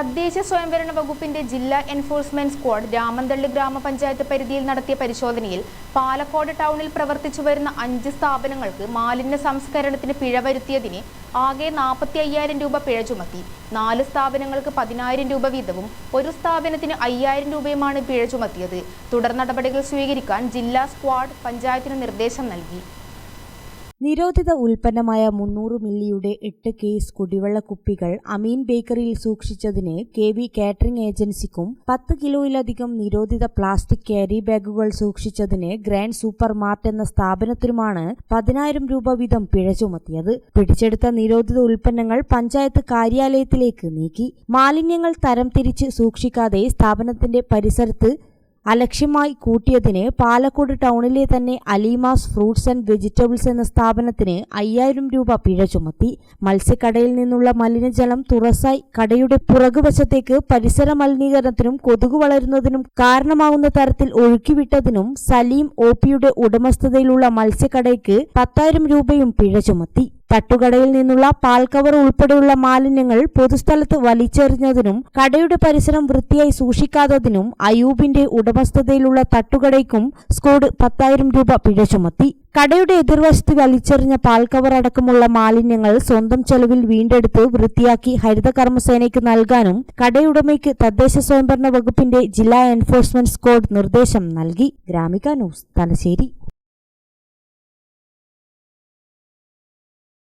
തദ്ദേശ സ്വയംഭരണ വകുപ്പിന്റെ ജില്ലാ എൻഫോഴ്സ്മെന്റ് സ്ക്വാഡ് രാമന്തള്ളി ഗ്രാമപഞ്ചായത്ത് പരിധിയിൽ നടത്തിയ പരിശോധനയിൽ പാലക്കാട് ടൗണിൽ പ്രവർത്തിച്ചു വരുന്ന 5 സ്ഥാപനങ്ങൾക്ക് മാലിന്യ സംസ്കരണത്തിന് പിഴ വരുത്തിയതിന് ആകെ 45,000 രൂപ പിഴ ചുമത്തി. 4 സ്ഥാപനങ്ങൾക്ക് 10,000 രൂപ വീതവും ഒരു സ്ഥാപനത്തിന് 5,000 രൂപയുമാണ് പിഴ ചുമത്തിയത്. തുടർ നടപടികൾ സ്വീകരിക്കാൻ ജില്ലാ സ്ക്വാഡ് പഞ്ചായത്തിന് നിർദ്ദേശം നൽകി. നിരോധിത ഉൽപ്പന്നമായ 300 മില്ലിയുടെ 8 കേസ് കുടിവെള്ള കുപ്പികൾ അമീൻ ബേക്കറിയിൽ സൂക്ഷിച്ചതിന് KV കാറ്ററിംഗ് ഏജൻസിക്കും 10 കിലോയിലധികം നിരോധിത പ്ലാസ്റ്റിക് ക്യാരി ബാഗുകൾ സൂക്ഷിച്ചതിന് ഗ്രാൻഡ് സൂപ്പർ മാർട്ട് എന്ന സ്ഥാപനത്തിനുമാണ് 10,000 രൂപ വീതം പിഴ ചുമത്തിയത്. പിടിച്ചെടുത്ത നിരോധിത ഉൽപ്പന്നങ്ങൾ പഞ്ചായത്ത് കാര്യാലയത്തിലേക്ക് നീക്കി. മാലിന്യങ്ങൾ തരംതിരിച്ച് സൂക്ഷിക്കാതെ സ്ഥാപനത്തിന്റെ പരിസരത്ത് അലക്ഷ്യമായി കൂട്ടിയതിന് പാലക്കാട് ടൗണിലെ തന്നെ അലീമാസ് ഫ്രൂട്ട്സ് ആൻഡ് വെജിറ്റബിൾസ് എന്ന സ്ഥാപനത്തിന് 5,000 രൂപ പിഴ ചുമത്തി. മത്സ്യക്കടയിൽ നിന്നുള്ള മലിനജലം തുറസായി കടയുടെ പുറകുവശത്തേക്ക് പരിസര മലിനീകരണത്തിനും കൊതുക് വളരുന്നതിനും കാരണമാകുന്ന തരത്തിൽ ഒഴുക്കിവിട്ടതിനും സലീം OPയുടെ ഉടമസ്ഥതയിലുള്ള മത്സ്യക്കടയ്ക്ക് 10,000 രൂപയും പിഴ ചുമത്തി. തട്ടുകടയിൽ നിന്നുള്ള പാൽ കവർ ഉൾപ്പെടെയുള്ള മാലിന്യങ്ങൾ പൊതുസ്ഥലത്ത് വലിച്ചെറിഞ്ഞതിനും കടയുടെ പരിസരം വൃത്തിയായി സൂക്ഷിക്കാത്തതിനും അയൂബിന്റെ ഉടമസ്ഥതയിലുള്ള തട്ടുകടയ്ക്കും സ്ക്വാഡ് 10,000 രൂപ പിഴ ചുമത്തി. കടയുടെ എതിർവശത്ത് വലിച്ചെറിഞ്ഞ പാൽ കവർ അടക്കമുള്ള മാലിന്യങ്ങൾ സ്വന്തം ചെലവിൽ വീണ്ടെടുത്ത് വൃത്തിയാക്കി ഹരിത കർമ്മസേനയ്ക്ക് നൽകാനും കടയുടമയ്ക്ക് തദ്ദേശ സ്വയംഭരണ വകുപ്പിന്റെ ജില്ലാ എൻഫോഴ്സ്മെന്റ് സ്ക്വാഡ് നിർദ്ദേശം നൽകി. ഗ്രാമിക ന്യൂസ്, തലശ്ശേരി.